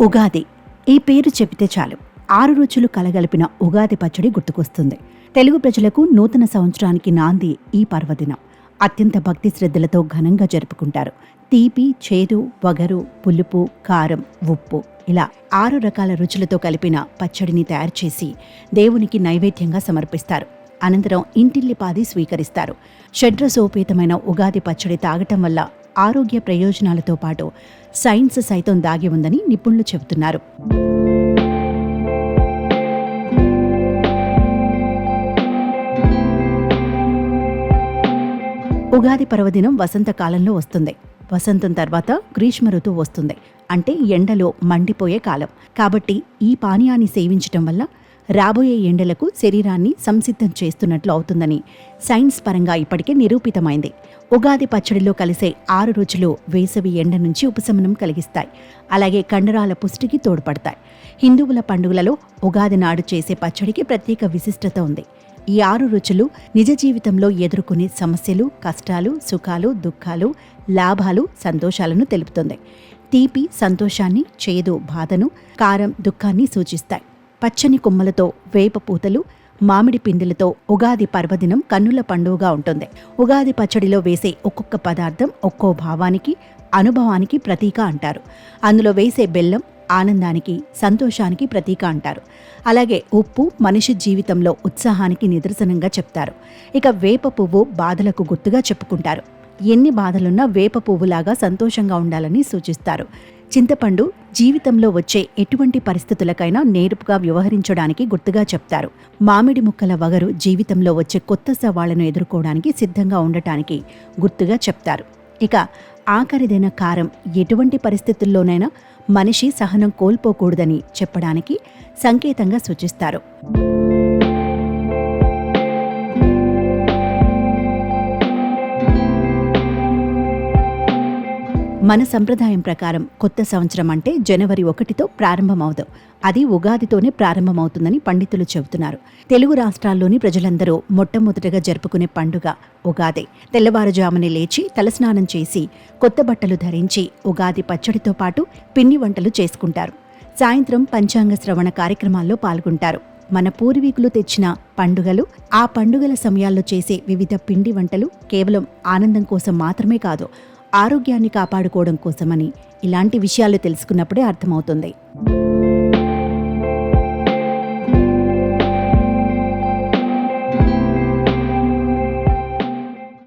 ఉగాది ఈ పేరు చెబితే చాలు 6 రుచులు కలగలిపిన ఉగాది పచ్చడి గుర్తుకొస్తుంది. తెలుగు ప్రజలకు నూతన సంవత్సరానికి నాంది ఈ పర్వదినం. అత్యంత భక్తి శ్రద్ధలతో ఘనంగా జరుపుకుంటారు. తీపి, చేదు, వగరు, పులుపు, కారం, ఉప్పు ఇలా 6 రకాల రుచులతో కలిపిన పచ్చడిని తయారు చేసి దేవునికి నైవేద్యంగా సమర్పిస్తారు. అనంతరం ఇంటిల్లిపాది స్వీకరిస్తారు. షడ్రసోపేతమైన ఉగాది పచ్చడి తాగటం వల్ల ఆరోగ్య ప్రయోజనాలతో పాటు సైన్స్ సైతం దాగి ఉందని నిపుణులు చెబుతున్నారు. ఉగాది పర్వదినం వసంతకాలంలో వస్తుంది. వసంతం తర్వాత గ్రీష్మ ఋతువు వస్తుంది. అంటే ఎండలో మండిపోయే కాలం. కాబట్టి ఈ పానీయాన్ని సేవించటం వల్ల రాబోయే ఎండలకు శరీరాన్ని సంసిద్ధం చేస్తున్నట్లు అవుతుందని సైన్స్ పరంగా ఇప్పటికే నిరూపితమైంది. ఉగాది పచ్చడిలో కలిసే 6 రుచులు వేసవి ఎండ నుంచి ఉపశమనం కలిగిస్తాయి. అలాగే కండరాల పుష్టికి తోడ్పడతాయి. హిందువుల పండుగలలో ఉగాది నాడు చేసే పచ్చడికి ప్రత్యేక విశిష్టత ఉంది. ఈ 6 రుచులు నిజ జీవితంలో ఎదుర్కొనే సమస్యలు, కష్టాలు, సుఖాలు, దుఃఖాలు, లాభాలు, సంతోషాలను తెలుపుతుంది. తీపి సంతోషాన్ని, చేదు బాధను, కారం దుఃఖాన్ని సూచిస్తాయి. పచ్చని కొమ్మలతో, వేప పూతలు, మామిడి పిందెలతో ఉగాది పర్వదినం కన్నుల పండుగగా ఉంటుంది. ఉగాది పచ్చడిలో వేసే ఒక్కొక్క పదార్థం ఒక్కో భావానికి, అనుభవానికి ప్రతీక అంటారు. అందులో వేసే బెల్లం ఆనందానికి, సంతోషానికి ప్రతీక అంటారు. అలాగే ఉప్పు మనిషి జీవితంలో ఉత్సాహానికి నిదర్శనంగా చెప్తారు. ఇక వేప పువ్వు బాధలకు గుర్తుగా చెప్పుకుంటారు. ఎన్ని బాధలున్నా వేప పువ్వులాగా సంతోషంగా ఉండాలని సూచిస్తారు. చింతపండు జీవితంలో వచ్చే ఎటువంటి పరిస్థితులకైనా నేర్పుగా వ్యవహరించడానికి గుర్తుగా చెప్తారు. మామిడి ముక్కల వగరు జీవితంలో వచ్చే కొత్త సవాళ్లను ఎదుర్కోవడానికి సిద్ధంగా ఉండటానికి గుర్తుగా చెప్తారు. ఇక ఆఖరిదైన కారం ఎటువంటి పరిస్థితుల్లోనైనా మనిషి సహనం కోల్పోకూడదని చెప్పడానికి సంకేతంగా సూచిస్తారు. మన సంప్రదాయం ప్రకారం కొత్త సంవత్సరం అంటే జనవరి 1తో ప్రారంభమవుతాం. అది ఉగాదితోనే ప్రారంభమవుతుందని పండితులు చెబుతున్నారు. తెలుగు రాష్ట్రాల్లోని ప్రజలందరూ మొట్టమొదటగా జరుపుకునే పండుగ ఉగాది. తెల్లవారుజామునే లేచి తలస్నానం చేసి కొత్త బట్టలు ధరించి ఉగాది పచ్చడితో పాటు పిండి వంటలు చేసుకుంటారు. సాయంత్రం పంచాంగ శ్రవణ కార్యక్రమాల్లో పాల్గొంటారు. మన పూర్వీకులు తెచ్చిన పండుగలు, ఆ పండుగల సమయాల్లో చేసే వివిధ పిండి వంటలు కేవలం ఆనందం కోసం మాత్రమే కాదు, ఆరోగ్యాన్ని కాపాడుకోవడం కోసమని ఇలాంటి విషయాలు తెలుసుకున్నప్పుడే అర్థమవుతుంది.